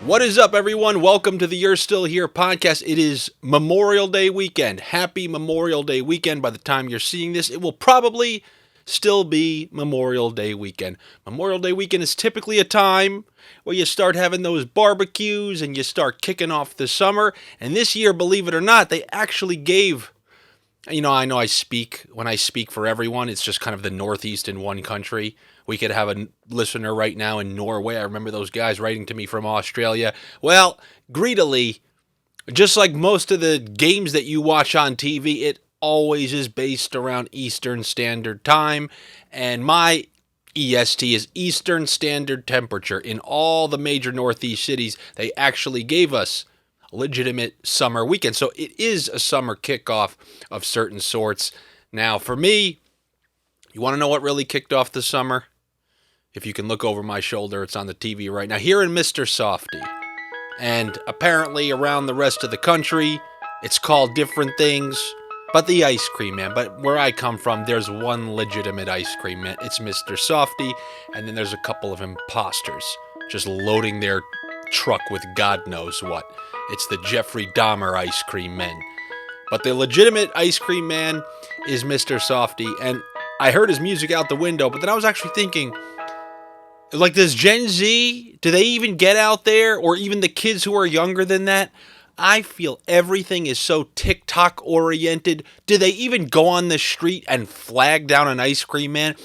What is up, everyone? Welcome to the You're Still Here podcast. It is Memorial Day weekend. Happy Memorial Day weekend. By the time you're seeing this, it will probably still be Memorial Day weekend. Memorial Day weekend is typically a time where you start having those barbecues and you start kicking off the summer. And this year, believe it or not, they actually gave, I know when I speak for everyone, it's just kind of the Northeast in one country. We could have a listener right now in Norway. I remember those guys writing to me from Australia. Well, greedily, just like most of the games that you watch on TV, it always is based around Eastern Standard Time. And my EST is Eastern Standard Temperature. In all the major Northeast cities, they actually gave us a legitimate summer weekend. So it is a summer kickoff of certain sorts. Now, for me, you want to know what really kicked off the summer? If you can look over my shoulder, it's on the TV right now. Here in Mr. Softee. And apparently around the rest of the country, it's called different things. But the ice cream man. But where I come from, there's one legitimate ice cream man. It's Mr. Softee. And then there's a couple of imposters just loading their truck with God knows what. It's the Jeffrey Dahmer ice cream men. But the legitimate ice cream man is Mr. Softee. And I heard his music out the window, but then I was actually thinking, like, does Gen Z, do they even get out there? Or even the kids who are younger than that? I feel everything is so TikTok oriented. Do they even go on the street and flag down an ice cream man?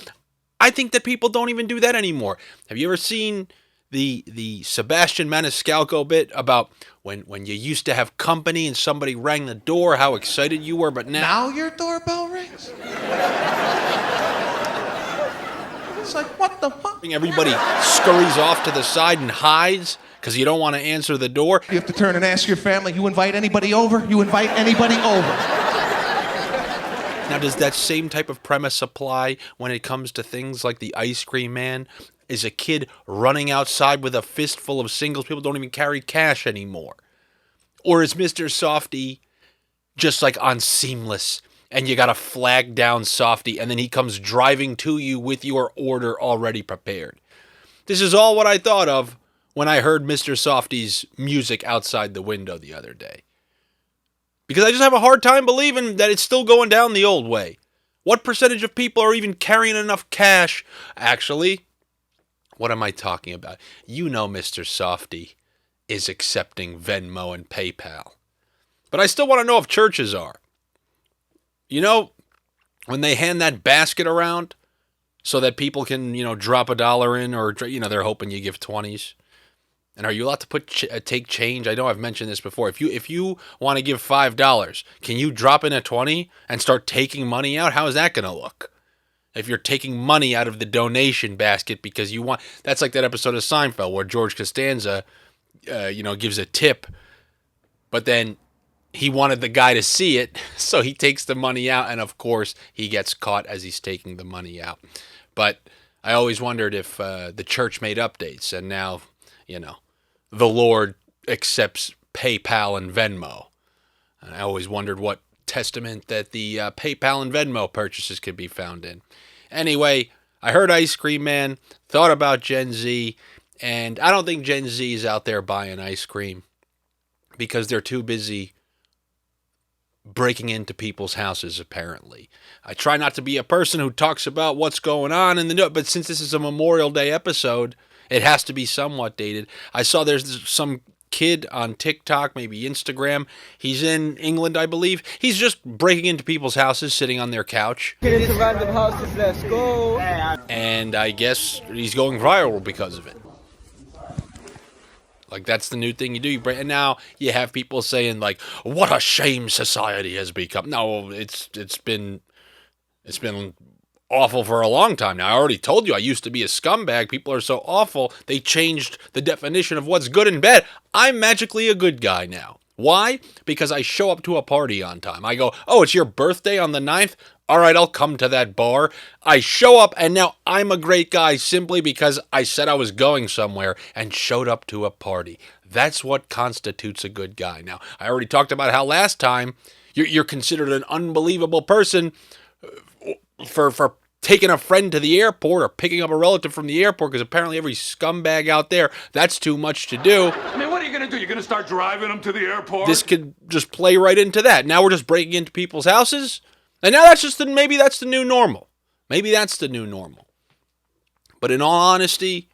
I think that people don't even do that anymore. Have you ever seen the Sebastian Maniscalco bit about when you used to have company and somebody rang the door, how excited you were, but now your doorbell rings? It's like, what the fuck? everybody scurries off to the side and hides because you don't want to answer the door. You have to turn and ask your family, you invite anybody over? You invite anybody over? Now, does that same type of premise apply when it comes to things like the ice cream man? Is a kid running outside with a fistful of singles? People don't even carry cash anymore. Or is Mr. Softee just like on Seamless and you got to flag down Softee and then he comes driving to you with your order already prepared? This is all what I thought of when I heard Mr. Softee's music outside the window the other day. Because I just have a hard time believing that it's still going down the old way. What percentage of people are even carrying enough cash? Actually, what am I talking about? You know Mr. Softee is accepting Venmo and PayPal. But I still want to know if churches are. You know, when they hand that basket around so that people can, drop $1 in or, they're hoping you give 20s. And are you allowed to take change? I know I've mentioned this before. If you want to give $5, can you drop in a 20 and start taking money out? How is that going to look? If you're taking money out of the donation basket because you want, that's like that episode of Seinfeld where George Costanza, gives a tip, but then he wanted the guy to see it, so he takes the money out, and of course he gets caught as he's taking the money out. But I always wondered if the church made updates, and now, the Lord accepts PayPal and Venmo. And I always wondered what testament that the PayPal and Venmo purchases could be found in. Anyway, I heard Ice Cream Man, thought about Gen Z, and I don't think Gen Z is out there buying ice cream because they're too busy breaking into people's houses, apparently. I try not to be a person who talks about what's going on in the news, but since this is a Memorial Day episode, it has to be somewhat dated. I saw there's some kid on TikTok, maybe Instagram. He's in England, I believe. He's just breaking into people's houses, sitting on their couch. Get into random houses, let's go. And I guess he's going viral because of it. Like, that's the new thing you do. And now you have people saying, like, what a shame society has become. No, it's been awful for a long time now. I already told you I used to be a scumbag. People are so awful, they changed the definition of what's good and bad. I'm magically a good guy now. Why? Because I show up to a party on time. I go, oh, it's your birthday on the 9th? All right, I'll come to that bar. I show up, and now I'm a great guy simply because I said I was going somewhere and showed up to a party. That's what constitutes a good guy. Now, I already talked about how last time you're considered an unbelievable person for taking a friend to the airport or picking up a relative from the airport, because apparently every scumbag out there, that's too much to do. I mean, do? You're gonna start driving them to the airport? This could just play right into that. Now we're just breaking into people's houses, and now that's just maybe that's the new normal. Maybe that's the new normal. But in all honesty,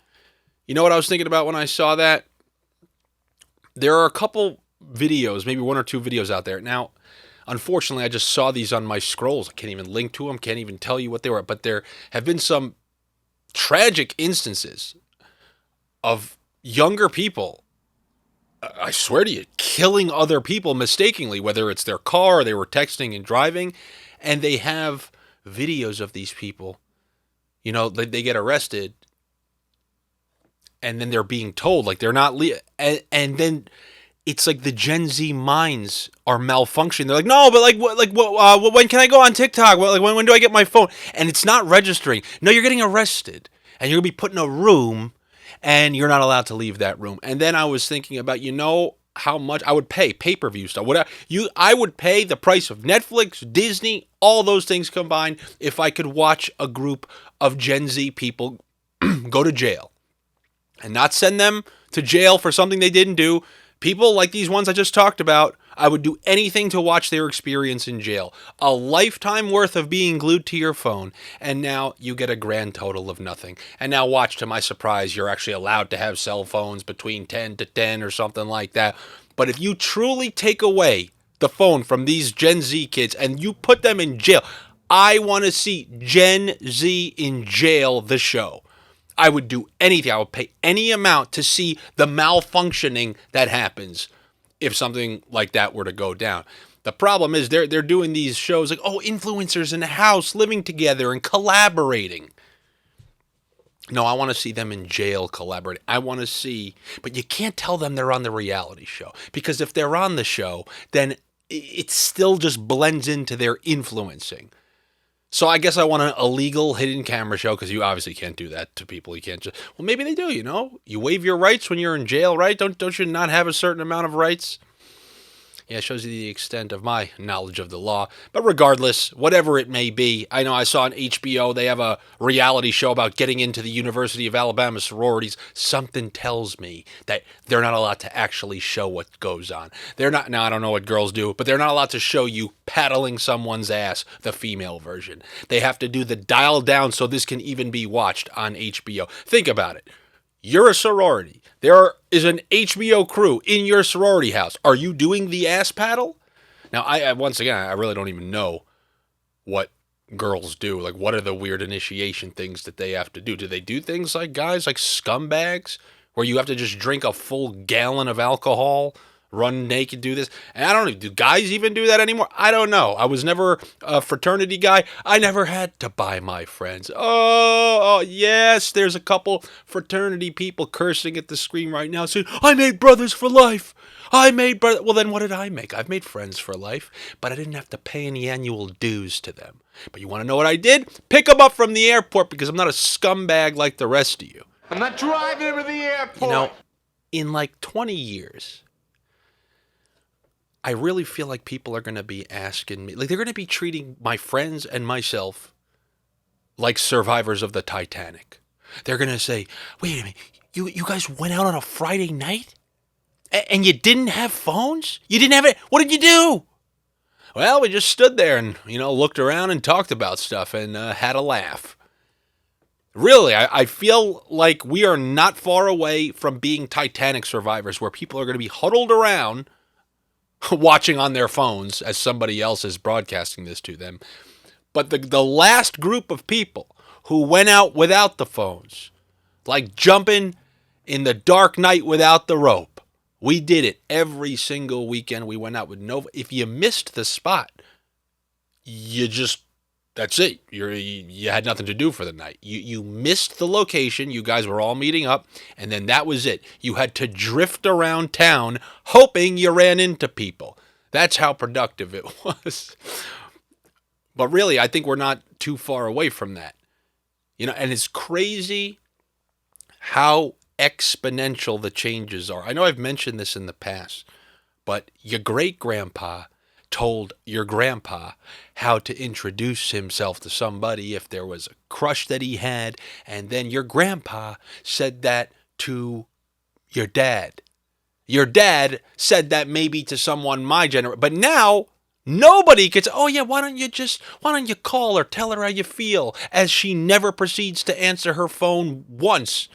you know what I was thinking about when I saw that? There are a couple videos, maybe one or two videos out there. Now, unfortunately, I just saw these on my scrolls. I can't even link to them, can't even tell you what they were. But there have been some tragic instances of younger people, I swear to you, killing other people mistakenly, whether it's their car or they were texting and driving, and they have videos of these people. You know, they get arrested, and then they're being told, like, they're not, and then it's like the Gen Z minds are malfunctioning. They're like, no, but when can I go on TikTok? Well, like, when do I get my phone? And it's not registering. No, you're getting arrested, and you're going to be put in a room, and you're not allowed to leave that room. And then I was thinking about, how much I would pay pay-per-view stuff. I would pay the price of Netflix, Disney, all those things combined if I could watch a group of Gen Z people go to jail and not send them to jail for something they didn't do. People like these ones I just talked about, I would do anything to watch their experience in jail. A lifetime worth of being glued to your phone, and now you get a grand total of nothing. And now watch, to my surprise, you're actually allowed to have cell phones between 10 to 10 or something like that. But if you truly take away the phone from these Gen Z kids and you put them in jail, I want to see Gen Z in jail, the show. I would do anything. I would pay any amount to see the malfunctioning that happens if something like that were to go down. The problem is they're doing these shows like, influencers in a house living together and collaborating. No, I want to see them in jail collaborating. I want to see, but you can't tell them they're on the reality show, because if they're on the show, then it still just blends into their influencing. So I guess I want an illegal hidden camera show, because you obviously can't do that to people. You can't just, well, maybe they do, You waive your rights when you're in jail, right? Don't you not have a certain amount of rights? Yeah, it shows you the extent of my knowledge of the law. But regardless, whatever it may be, I know I saw on HBO, they have a reality show about getting into the University of Alabama sororities. Something tells me that they're not allowed to actually show what goes on. They're not, now I don't know what girls do, but they're not allowed to show you paddling someone's ass, the female version. They have to do the dial down so this can even be watched on HBO. Think about it. You're a sorority. There is an HBO crew in your sorority house. Are you doing the ass paddle? Now, I once again, I really don't even know what girls do. Like, what are the weird initiation things that they have to do? Do they do things like guys, like scumbags, where you have to just drink a full gallon of alcohol, run naked, do this? And I don't know, do guys even do that anymore? I don't know. I was never a fraternity guy. I never had to buy my friends. Oh, yes, there's a couple fraternity people cursing at the screen right now saying, I made brothers for life. I made brothers. Well, then what did I make? I've made friends for life, but I didn't have to pay any annual dues to them. But you want to know what I did? Pick them up from the airport, because I'm not a scumbag like the rest of you. I'm not driving him to the airport. In like 20 years, I really feel like people are going to be asking me, like, they're going to be treating my friends and myself like survivors of the Titanic. They're going to say, wait a minute, you guys went out on a Friday night? And you didn't have phones? You didn't have it? What did you do? Well, we just stood there and, looked around and talked about stuff and had a laugh. Really, I feel like we are not far away from being Titanic survivors, where people are going to be huddled around watching on their phones as somebody else is broadcasting this to them. But the last group of people who went out without the phones, like jumping in the dark night without the rope, we did it every single weekend. We went out with no. If you missed the spot, that's it. You had nothing to do for the night. You missed the location. You guys were all meeting up, and then that was it. You had to drift around town hoping you ran into people. That's how productive it was. But really, I think we're not too far away from that. And it's crazy how exponential the changes are. I know I've mentioned this in the past, but your great-grandpa told your grandpa how to introduce himself to somebody if there was a crush that he had, and then your grandpa said that to your dad. Your dad said that maybe to someone my generation, but now nobody could say, oh yeah, why don't you call her, tell her how you feel, as she never proceeds to answer her phone once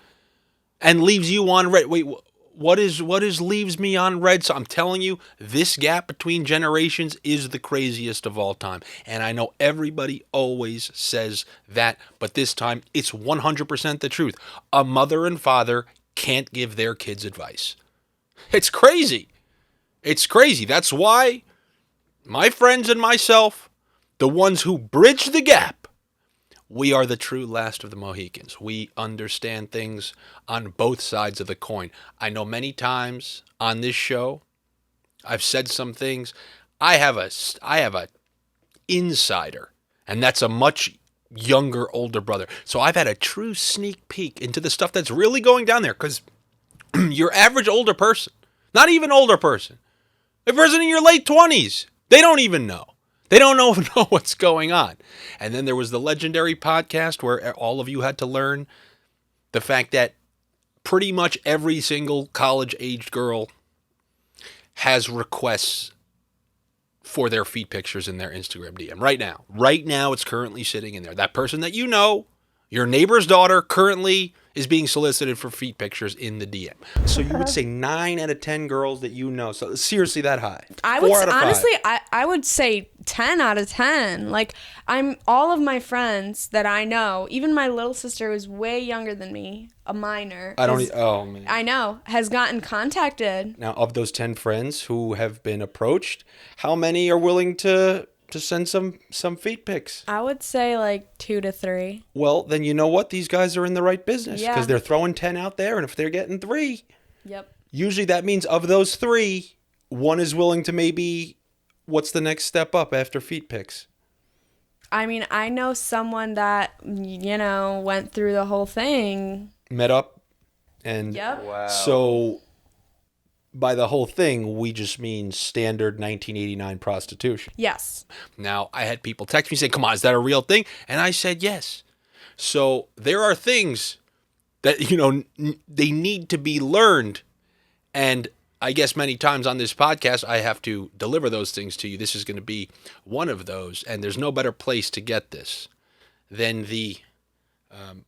and leaves you on red. Wait, what is leaves me on red? So I'm telling you, this gap between generations is the craziest of all time. And I know everybody always says that, but this time it's 100% the truth. A mother and father can't give their kids advice. It's crazy. It's crazy. That's why my friends and myself, the ones who bridge the gap, we are the true last of the Mohicans. We understand things on both sides of the coin. I know many times on this show, I've said some things. I have a insider, and that's a much younger, older brother. So I've had a true sneak peek into the stuff that's really going down there, because your average older person, not even older person, a person in your late 20s, they don't even know. They don't know what's going on. And then there was the legendary podcast where all of you had to learn the fact that pretty much every single college-aged girl has requests for their feet pictures in their Instagram DM right now. Right now, it's currently sitting in there. That person that you know, your neighbor's daughter, currently is being solicited for feet pictures in the DM. So you would say 9 out of 10 girls that you know. So seriously, that high. I would honestly, I would say 10 out of 10. Like, all of my friends that I know, even my little sister who's way younger than me, a minor. Oh man. I know, has gotten contacted. Now, of those 10 friends who have been approached, how many are willing to send some feet pics? I would say like 2 to 3. Well, then you know what? These guys are in the right business, because Yeah. they're throwing 10 out there, and if they're getting 3, Yep. usually that means of those 3, one is willing to maybe, what's the next step up after feet pics? I mean, I know someone that, went through the whole thing. Met up, and Yep. Wow. so by the whole thing, we just mean standard 1989 prostitution. Yes. Now, I had people text me saying, come on, is that a real thing? And I said, yes. So there are things that, they need to be learned. And I guess many times on this podcast, I have to deliver those things to you. This is going to be one of those. And there's no better place to get this than the,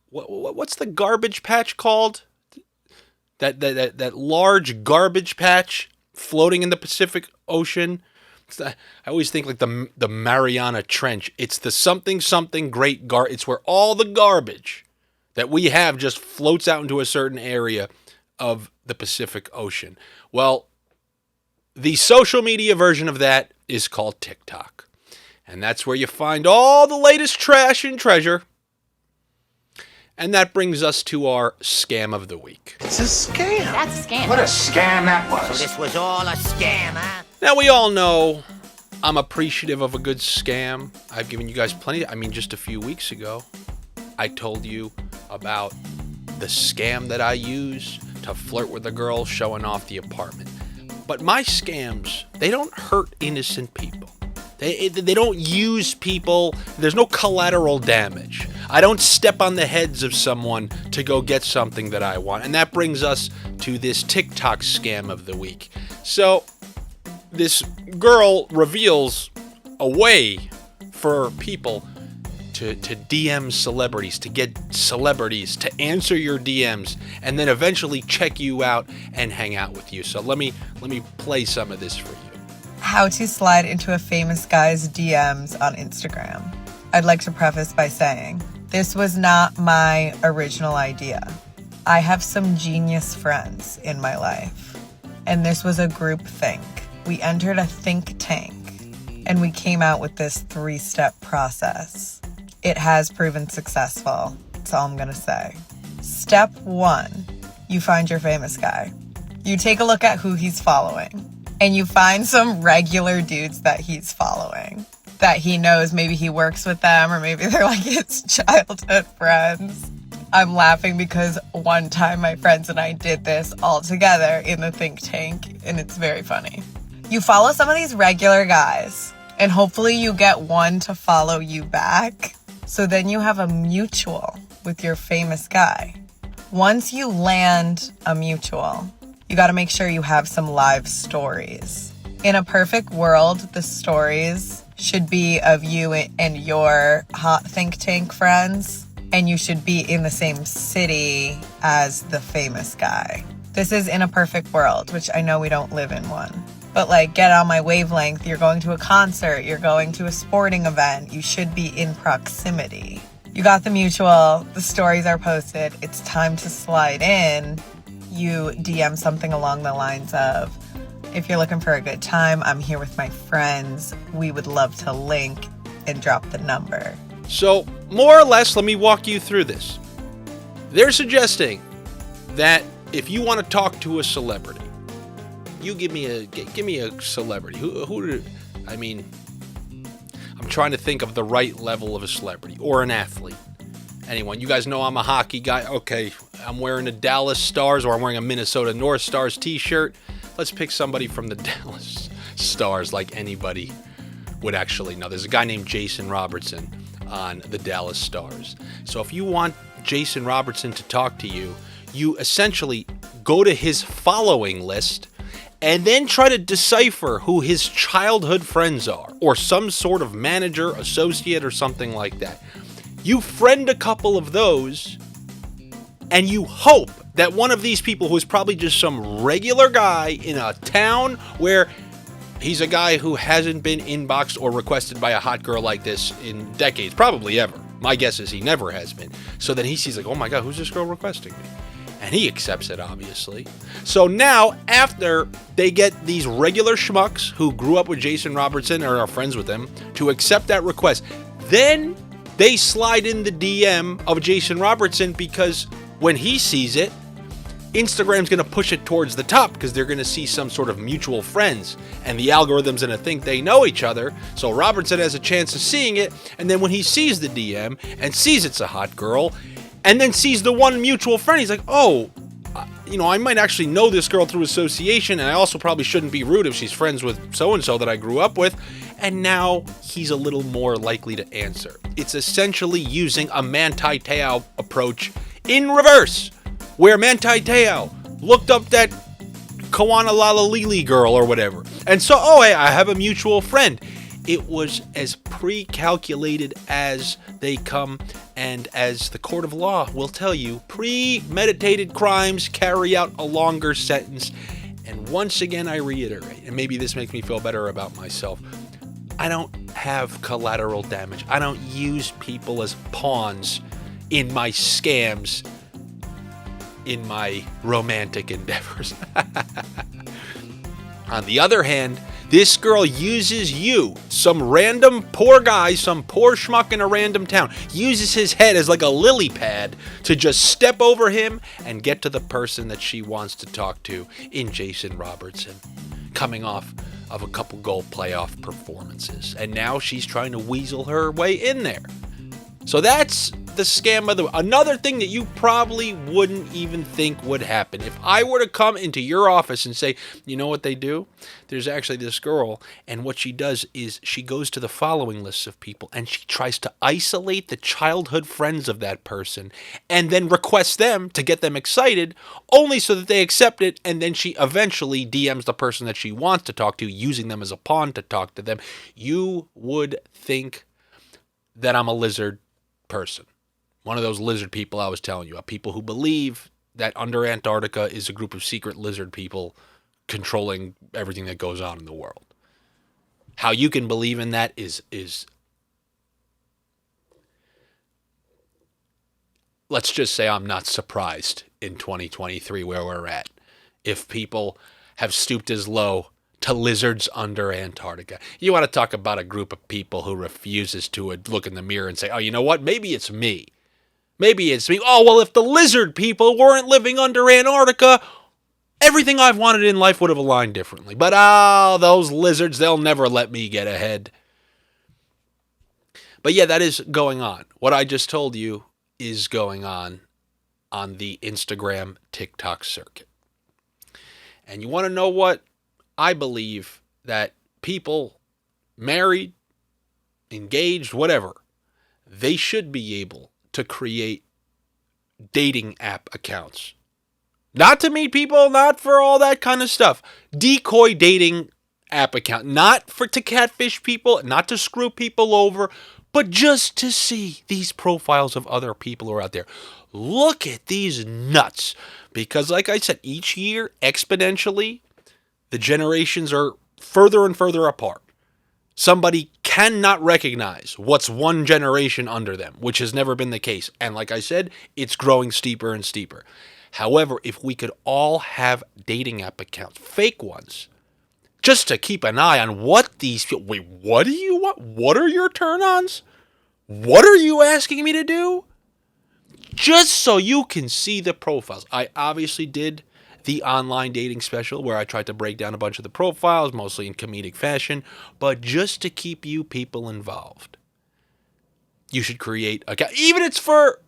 what's the garbage patch called? That large garbage patch floating in the Pacific Ocean. I always think like the Mariana Trench. It's the something great it's where all the garbage that we have just floats out into a certain area of the Pacific Ocean. Well, the social media version of that is called TikTok. And that's where you find all the latest trash and treasure. And that brings us to our scam of the week. It's a scam. That's a scam. What a scam that was. This was all a scam, huh? Now, we all know I'm appreciative of a good scam. I've given you guys plenty. Just a few weeks ago, I told you about the scam that I use to flirt with a girl showing off the apartment. But my scams, they don't hurt innocent people. They don't use people. There's no collateral damage. I don't step on the heads of someone to go get something that I want. And that brings us to this TikTok scam of the week. So this girl reveals a way for people to DM celebrities, to get celebrities to answer your DMs, and then eventually check you out and hang out with you. So let me play some of this for you. How to slide into a famous guy's DMs on Instagram. I'd like to preface by saying, this was not my original idea. I have some genius friends in my life, and this was a group think. We entered a think tank, and we came out with this 3-step process. It has proven successful. That's all I'm gonna say. Step 1, you find your famous guy. You take a look at who he's following. And you find some regular dudes that he's following, that he knows. Maybe he works with them, or maybe they're like his childhood friends. I'm laughing because one time my friends and I did this all together in the think tank, and it's very funny. You follow some of these regular guys, and hopefully you get one to follow you back. So then you have a mutual with your famous guy. Once you land a mutual, you got to make sure you have some live stories. In a perfect world, the stories should be of you and your hot think tank friends, and you should be in the same city as the famous guy. This is in a perfect world, which I know we don't live in one. But like, get on my wavelength. You're going to a concert, you're going to a sporting event. You should be in proximity. You got the mutual, the stories are posted. It's time to slide in. You DM something along the lines of, if you're looking for a good time, I'm here with my friends. We would love to link, and drop the number. So, more or less, let me walk you through this. They're suggesting that if you want to talk to a celebrity, you give me a celebrity. I'm trying to think of the right level of a celebrity or an athlete. Anyone. You guys know I'm a hockey guy. Okay, I'm wearing a Dallas Stars or I'm wearing a Minnesota North Stars t-shirt. Let's pick somebody from the Dallas Stars like anybody would actually know. There's a guy named Jason Robertson on the Dallas Stars. So if you want Jason Robertson to talk to you, you essentially go to his following list and then try to decipher who his childhood friends are, or some sort of manager, associate, or something like that. You friend a couple of those, and you hope that one of these people, who is probably just some regular guy in a town where he's a guy who hasn't been inboxed or requested by a hot girl like this in decades, probably ever. My guess is he never has been. So then he sees like, oh my God, who's this girl requesting me? And he accepts it, obviously. So now, after they get these regular schmucks who grew up with Jason Robertson or are friends with him to accept that request, then they slide in the DM of Jason Robertson, because when he sees it, Instagram's going to push it towards the top because they're going to see some sort of mutual friends, and the algorithm's going to think they know each other. So Robertson has a chance of seeing it, and then when he sees the DM and sees it's a hot girl, and then sees the one mutual friend, he's like, oh, I might actually know this girl through association, and I also probably shouldn't be rude if she's friends with so-and-so that I grew up with. And now he's a little more likely to answer. It's essentially using a Manti Te'o approach in reverse, where Manti Te'o looked up that Kawana Lalalili girl or whatever, and so, oh, hey, I have a mutual friend. It was as pre-calculated as they come, and as the court of law will tell you, premeditated crimes carry out a longer sentence. And once again, I reiterate, and maybe this makes me feel better about myself, I don't have collateral damage. I don't use people as pawns in my scams, in my romantic endeavors. On the other hand, this girl uses you, some random poor guy, some poor schmuck in a random town, uses his head as like a lily pad to just step over him and get to the person that she wants to talk to in Jason Robertson, coming off of a couple goal playoff performances. And now she's trying to weasel her way in there. So that's the scam of another thing that you probably wouldn't even think would happen. If I were to come into your office and say, you know what they do? There's actually this girl, and what she does is she goes to the following lists of people and she tries to isolate the childhood friends of that person and then requests them to get them excited, only so that they accept it, and then she eventually DMs the person that she wants to talk to, using them as a pawn to talk to them. You would think that I'm a lizard person. One of those lizard people I was telling you about, people who believe that under Antarctica is a group of secret lizard people controlling everything that goes on in the world. How you can believe in that is let's just say I'm not surprised in 2023 where we're at, if people have stooped as low to lizards under Antarctica. You want to talk about a group of people who refuses to look in the mirror and say, oh, you know what? Maybe it's me. Maybe it's me. Oh, well, if the lizard people weren't living under Antarctica, everything I've wanted in life would have aligned differently. But, those lizards, they'll never let me get ahead. But yeah, that is going on. What I just told you is going on the Instagram, TikTok circuit. And you want to know what? I believe that people, married, engaged, whatever, they should be able to create dating app accounts. Not to meet people, not for all that kind of stuff. Decoy dating app account. Not to catfish people, not to screw people over, but just to see these profiles of other people who are out there. Look at these nuts. Because like I said, each year, exponentially, the generations are further and further apart. Somebody cannot recognize what's one generation under them, which has never been the case. And like I said, it's growing steeper and steeper. However, if we could all have dating app accounts, fake ones, just to keep an eye on what these people... Wait, what do you want? What are your turn-ons? What are you asking me to do? Just so you can see the profiles. I obviously did the online dating special where I tried to break down a bunch of the profiles, mostly in comedic fashion, but just to keep you people involved, you should create a... Even if it's for...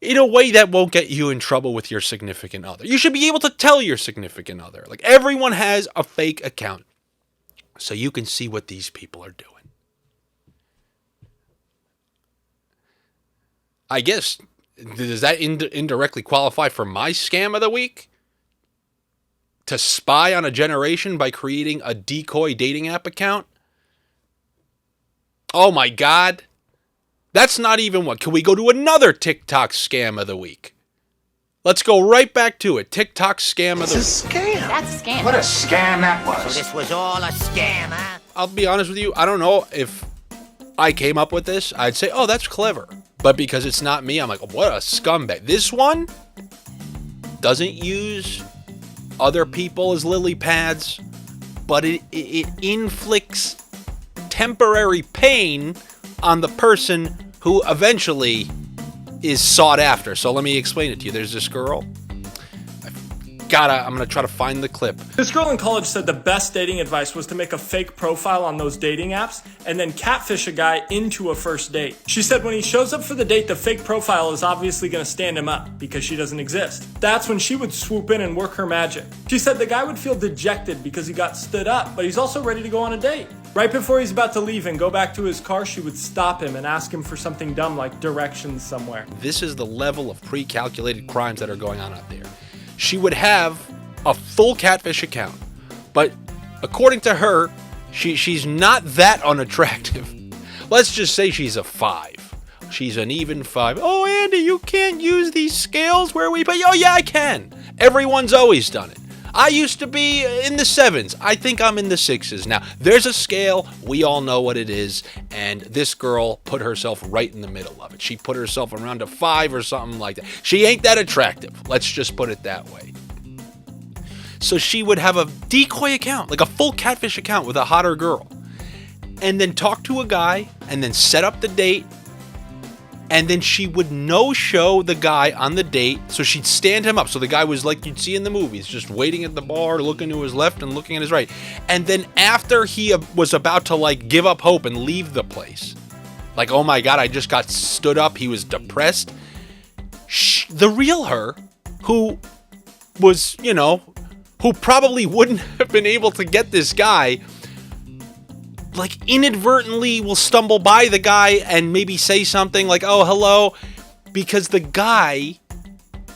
in a way that won't get you in trouble with your significant other. You should be able to tell your significant other. Like, everyone has a fake account, so you can see what these people are doing. I guess, does that indirectly qualify for my scam of the week? To spy on a generation by creating a decoy dating app account? Oh my God. That's not even one. Can we go to another TikTok scam of the week? Let's go right back to it. TikTok scam of the week. It's a scam. That's a scam. What a scam that was. So this was all a scam, huh? I'll be honest with you. I don't know if I came up with this. I'd say, oh, that's clever. But because it's not me, I'm like, what a scumbag. This one doesn't use other people as lily pads, but it inflicts temporary pain on the person who eventually is sought after. So let me explain it to you. There's this girl. I'm gonna try to find the clip. This girl in college said the best dating advice was to make a fake profile on those dating apps and then catfish a guy into a first date. She said when he shows up for the date, the fake profile is obviously going to stand him up because she doesn't exist. That's when she would swoop in and work her magic. She said the guy would feel dejected because he got stood up, but he's also ready to go on a date. Right before he's about to leave and go back to his car, she would stop him and ask him for something dumb like directions somewhere. This is the level of pre-calculated crimes that are going on out there. She would have a full catfish account, but according to her, she's not that unattractive. Let's just say she's a 5. She's an even 5. Oh, Andy, you can't use these scales where we pay. Oh, yeah, I can. Everyone's always done it. I used to be in the 7s. I think I'm in the 6s now. There's a scale. We all know what it is. And this girl put herself right in the middle of it. She put herself around a 5 or something like that. She ain't that attractive. Let's just put it that way. So she would have a decoy account, like a full catfish account with a hotter girl. And then talk to a guy and then set up the date. And then she would no-show the guy on the date, so she'd stand him up. So the guy was like you'd see in the movies, just waiting at the bar, looking to his left and looking at his right. And then after he was about to, like, give up hope and leave the place, like, oh my God, I just got stood up, he was depressed, the real her, who was, who probably wouldn't have been able to get this guy, like, inadvertently will stumble by the guy and maybe say something like, oh, hello, because the guy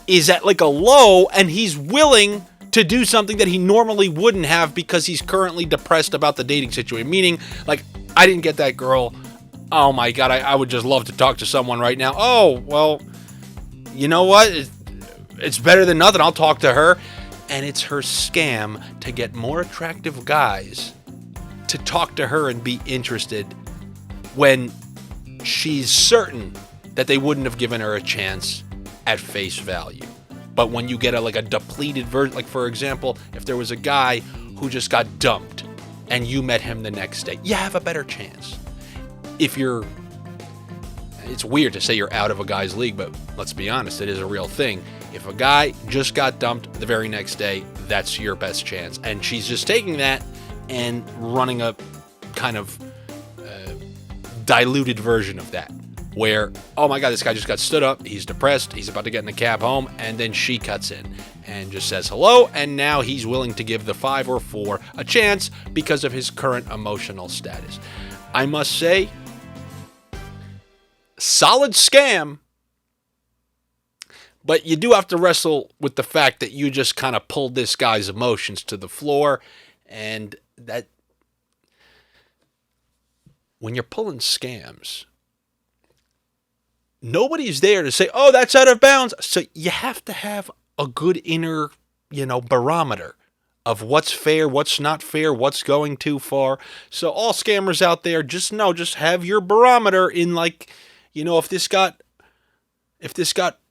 is at, like, a low and he's willing to do something that he normally wouldn't have because he's currently depressed about the dating situation. Meaning, like, I didn't get that girl. Oh, my God, I would just love to talk to someone right now. Oh, well, you know what? It's better than nothing. I'll talk to her. And it's her scam to get more attractive guys to talk to her and be interested when she's certain that they wouldn't have given her a chance at face value. But when you get a depleted version, like, for example, if there was a guy who just got dumped and you met him the next day, you have a better chance. It's weird to say you're out of a guy's league, but let's be honest, it is a real thing. If a guy just got dumped the very next day, that's your best chance. And she's just taking that and running a kind of diluted version of that, where, oh my God, this guy just got stood up, he's depressed, he's about to get in a cab home, and then she cuts in and just says hello, and now he's willing to give the 5 or 4 a chance because of his current emotional status. I must say, solid scam, But you do have to wrestle with the fact that you just kind of pulled this guy's emotions to the floor. And that when you're pulling scams, nobody's there to say, oh, that's out of bounds. So you have to have a good inner, barometer of what's fair, what's not fair, what's going too far. So all scammers out there, just have your barometer in, like, if this got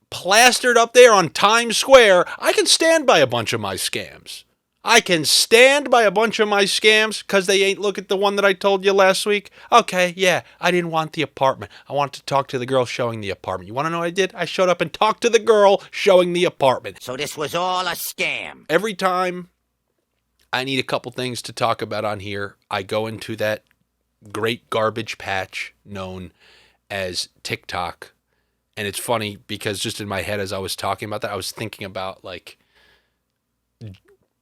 plastered up there on Times Square, I can stand by a bunch of my scams. I can stand by a bunch of my scams because they ain't look at the one that I told you last week. Okay, yeah, I didn't want the apartment. I wanted to talk to the girl showing the apartment. You want to know what I did? I showed up and talked to the girl showing the apartment. So this was all a scam. Every time I need a couple things to talk about on here, I go into that great garbage patch known as TikTok. And it's funny because just in my head as I was talking about that, I was thinking about like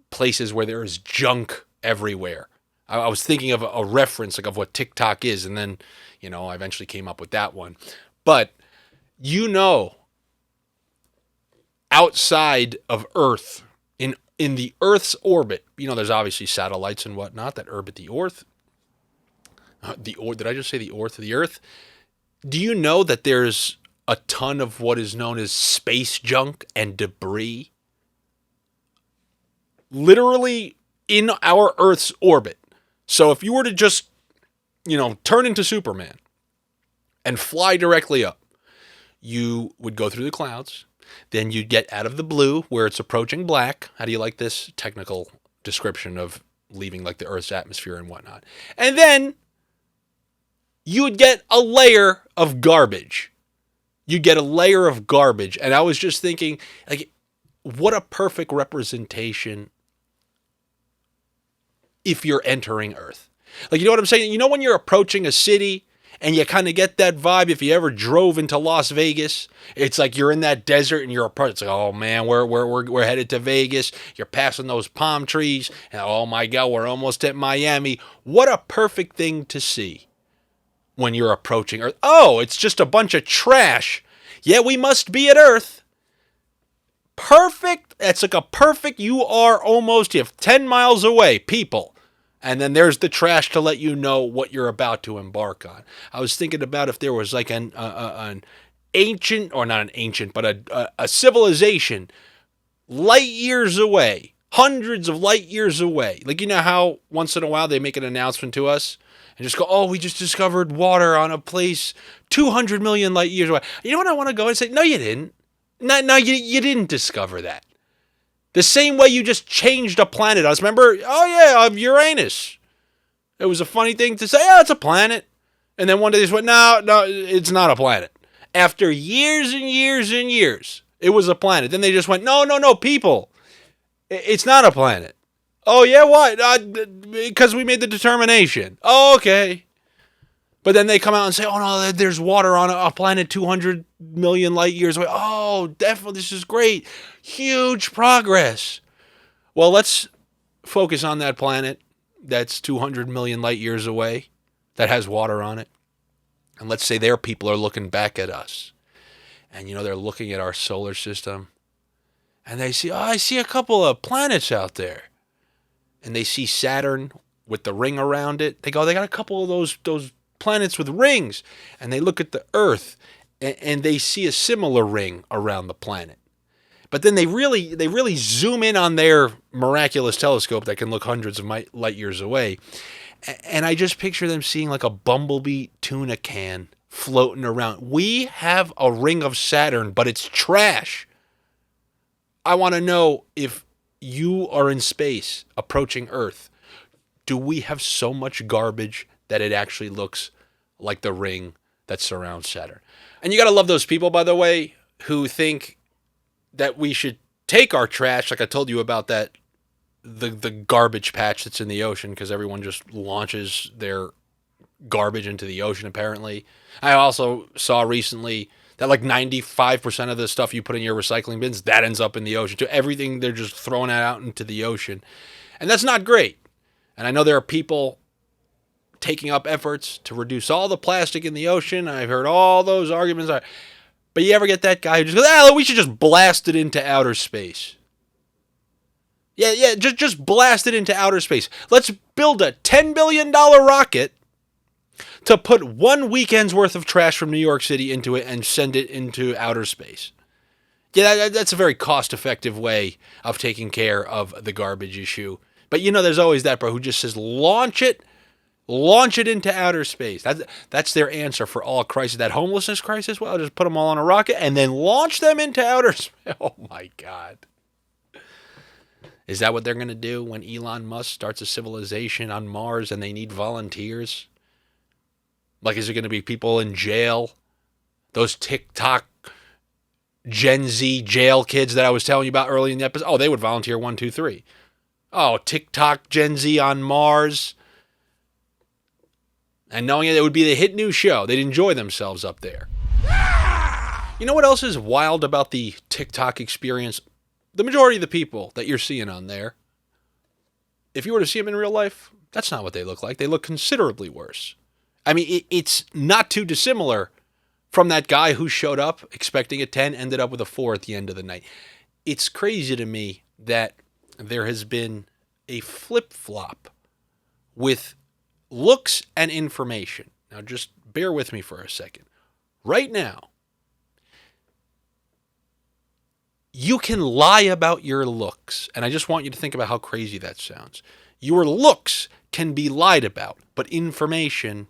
places where there is junk everywhere. I was thinking of a reference like of what TikTok is, and then, I eventually came up with that one. But outside of Earth, in the Earth's orbit, there's obviously satellites and whatnot that orbit the Earth. Did I just say the Earth? The Earth. Do you know that there's a ton of what is known as space junk and debris literally in our Earth's orbit? So if you were to just, turn into Superman and fly directly up, you would go through the clouds. Then you'd get out of the blue where it's approaching black. How do you like this technical description of leaving like the Earth's atmosphere and whatnot? And then you would get a layer of garbage. You get a layer of garbage. And I was just thinking, like, what a perfect representation if you're entering Earth. Like, you know what I'm saying? When you're approaching a city and you kind of get that vibe, if you ever drove into Las Vegas, it's like you're in that desert and you're approaching. It's like, oh man, we're headed to Vegas. You're passing those palm trees, and oh my God, we're almost at Miami. What a perfect thing to see when you're approaching Earth. Oh, it's just a bunch of trash. Yeah, we must be at Earth. Perfect. It's like a perfect, you have 10 miles away, people. And then there's the trash to let you know what you're about to embark on. I was thinking about if there was like an ancient, or not an ancient, but a civilization light years away, hundreds of light years away. Like, how once in a while they make an announcement to us and just go, oh, we just discovered water on a place 200 million light years away. You know what I want to go and say? No, you didn't. No, you didn't discover that. The same way you just changed a planet. I remember, Uranus. It was a funny thing to say, it's a planet. And then one day they just went, no, it's not a planet. After years and years and years, it was a planet. Then they just went, no, people. It's not a planet. Oh, yeah, why? Because we made the determination. Oh, okay. But then they come out and say, oh, no, there's water on a planet 200 million light years away. Oh, definitely, this is great. Huge progress. Well, let's focus on that planet that's 200 million light years away that has water on it. And let's say their people are looking back at us. And, they're looking at our solar system. And they see, I see a couple of planets out there. And they see Saturn with the ring around it. They got a couple of those planets with rings, and they look at the Earth and they see a similar ring around the planet. But then they really zoom in on their miraculous telescope that can look hundreds of light years away, and I just picture them seeing like a bumblebee tuna can floating around. We have a ring of Saturn, but it's trash. I want to know, if you are in space approaching Earth, do we have so much garbage that it actually looks like the ring that surrounds Saturn? And you got to love those people, by the way, who think that we should take our trash, like I told you about that, the garbage patch that's in the ocean, because everyone just launches their garbage into the ocean, apparently. I also saw recently that like 95% of the stuff you put in your recycling bins, that ends up in the ocean too. Everything, they're just throwing it out into the ocean. And that's not great. And I know there are people taking up efforts to reduce all the plastic in the ocean. I've heard all those arguments. But you ever get that guy who just goes, we should just blast it into outer space. Yeah, just blast it into outer space. Let's build a $10 billion rocket to put one weekend's worth of trash from New York City into it and send it into outer space. Yeah, that's a very cost-effective way of taking care of the garbage issue. But there's always that bro who just says, launch it into outer space. That's their answer for all crisis. That homelessness crisis, well, just put them all on a rocket and then launch them into outer space. Oh, my God. Is that what they're going to do when Elon Musk starts a civilization on Mars and they need volunteers? Like, is it going to be people in jail? Those TikTok Gen Z jail kids that I was telling you about early in the episode? Oh, they would volunteer 1, 2, 3. Oh, TikTok Gen Z on Mars. And knowing it would be the hit new show. They'd enjoy themselves up there. You know what else is wild about the TikTok experience? The majority of the people that you're seeing on there, if you were to see them in real life, that's not what they look like. They look considerably worse. I mean, it's not too dissimilar from that guy who showed up expecting a 10, ended up with a 4 at the end of the night. It's crazy to me that there has been a flip-flop with looks and information. Now, just bear with me for a second. Right now, you can lie about your looks, and I just want you to think about how crazy that sounds. Your looks can be lied about, but information,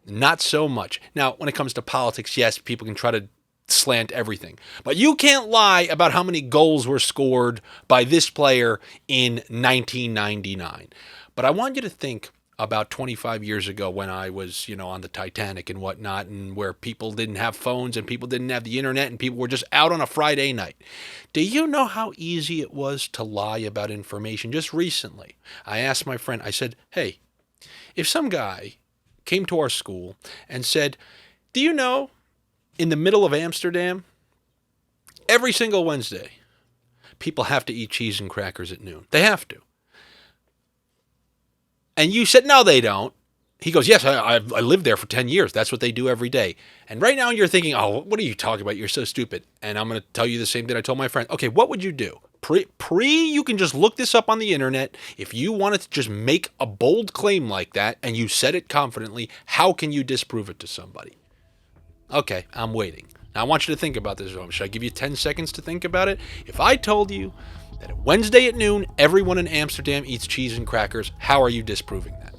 not so much. Now, when it comes to politics, yes, people can try to slant everything, but you can't lie about how many goals were scored by this player in 1999. But I want you to think about 25 years ago when I was, on the Titanic and whatnot, and where people didn't have phones and people didn't have the internet and people were just out on a Friday night. Do you know how easy it was to lie about information? Just recently, I asked my friend, I said, hey, if some guy came to our school and said, do you know, in the middle of Amsterdam, every single Wednesday, people have to eat cheese and crackers at noon. They have to. And you said, no, they don't. He goes, yes, I lived there for 10 years. That's what they do every day. And right now you're thinking, oh, what are you talking about? You're so stupid. And I'm going to tell you the same thing I told my friend. Okay, what would you do? You can just look this up on the internet. If you wanted to just make a bold claim like that and you said it confidently, how can you disprove it to somebody? Okay, I'm waiting. Now I want you to think about this. Should I give you 10 seconds to think about it? If I told you that Wednesday at noon, everyone in Amsterdam eats cheese and crackers, how are you disproving that?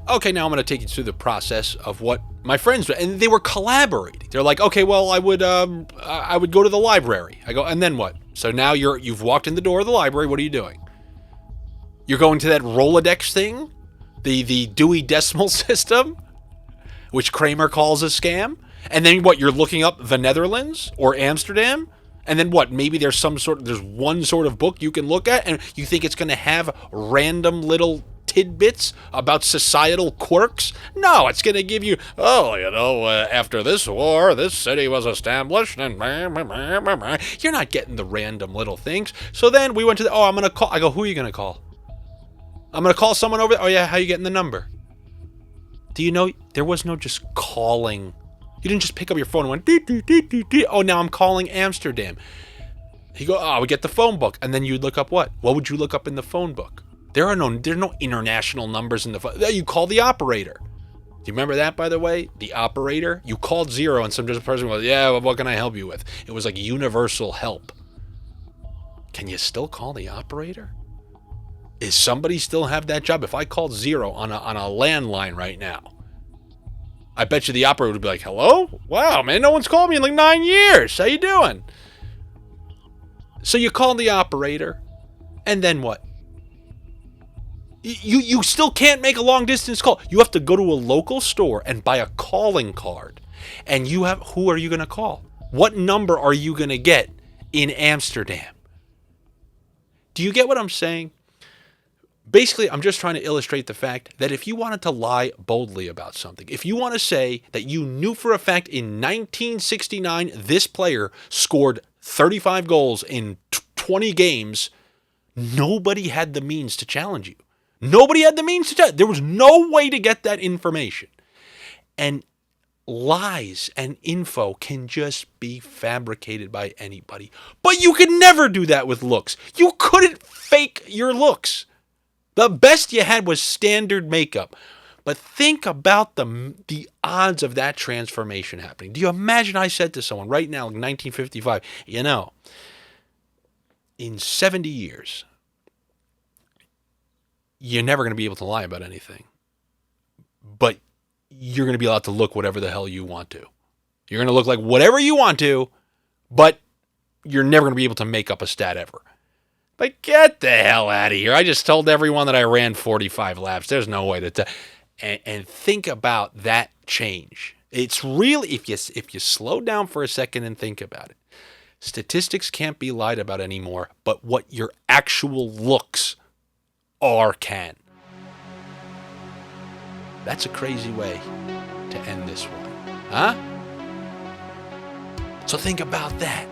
Okay, now I'm going to take you through the process of what my friends do, and they were collaborating. They're like, okay, well, I would go to the library. I go, and then what? So now you've walked in the door of the library. What are you doing? You're going to that Rolodex thing, the Dewey Decimal System, which Kramer calls a scam. And then what? You're looking up the Netherlands or Amsterdam, and then what? Maybe there's one sort of book you can look at, and you think it's going to have random little tidbits about societal quirks? No, it's going to give you, after this war, this city was established, and you're not getting the random little things. So then we went to I'm going to call. I go, who are you going to call? I'm going to call someone over there. Oh, yeah, how are you getting the number? Do you know there was no just calling? You didn't just pick up your phone and went, dee, dee, dee, dee, dee. Oh, now I'm calling Amsterdam. You go, we get the phone book. And then you'd look up what? What would you look up in the phone book? There's no international numbers in the phone. You call the operator. Do you remember that, by the way? The operator? You called 0 and some person was, yeah, well, what can I help you with? It was like universal help. Can you still call the operator? Is somebody still have that job? If I called 0 on a landline right now, I bet you the operator would be like, hello? Wow, man, no one's called me in like 9 years. How you doing? So you call the operator, and then what? You still can't make a long distance call. You have to go to a local store and buy a calling card. And who are you going to call? What number are you going to get in Amsterdam? Do you get what I'm saying? Basically, I'm just trying to illustrate the fact that if you wanted to lie boldly about something, if you want to say that you knew for a fact in 1969 this player scored 35 goals in 20 games, nobody had the means to challenge you. Nobody had the means to tell. There was no way to get that information. And lies and info can just be fabricated by anybody. But you could never do that with looks. You couldn't fake your looks. The best you had was standard makeup. But think about the odds of that transformation happening. Do you imagine I said to someone right now in 1955, in 70 years, you're never going to be able to lie about anything. But you're going to be allowed to look whatever the hell you want to. You're going to look like whatever you want to, but you're never going to be able to make up a stat ever. Like, get the hell out of here. I just told everyone that I ran 45 laps. There's no way to tell. And think about that change. It's really, if you slow down for a second and think about it, statistics can't be lied about anymore, but what your actual looks are can. That's a crazy way to end this one. Huh? So think about that.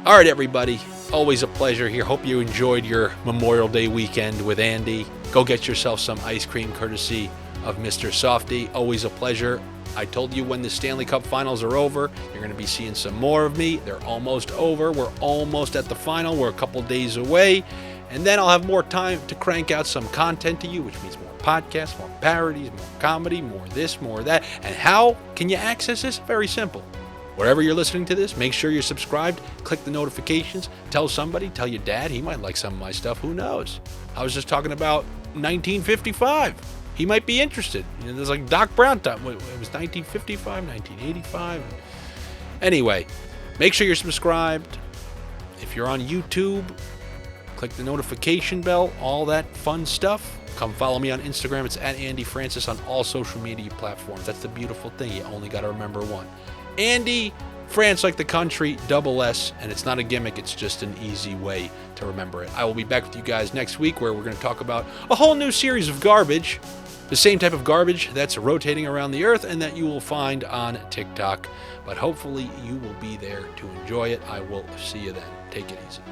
All right, everybody. Always a pleasure here. Hope you enjoyed your Memorial Day weekend with Andy. Go get yourself some ice cream courtesy of Mr. Softee. Always a pleasure. I told you when the Stanley Cup Finals are over, you're going to be seeing some more of me. They're almost over. We're almost at the final. We're a couple days away. And then I'll have more time to crank out some content to you, which means more podcasts, more parodies, more comedy, more this, more that. And how can you access this? Very simple. Wherever you're listening to this, make sure you're subscribed, click the notifications, tell somebody, tell your dad, he might like some of my stuff, who knows? I was just talking about 1955. He might be interested. There's like Doc Brown time. It was 1955, 1985. Anyway, make sure you're subscribed. If you're on YouTube, click the notification bell, all that fun stuff. Come follow me on Instagram. It's at Andy Francess on all social media platforms. That's the beautiful thing. You only got to remember one. Andy, France like the country, double S, and it's not a gimmick, it's just an easy way to remember it. I will be back with you guys next week where we're going to talk about a whole new series of garbage, the same type of garbage that's rotating around the earth and that you will find on TikTok, but hopefully you will be there to enjoy it. I will see you then. Take it easy.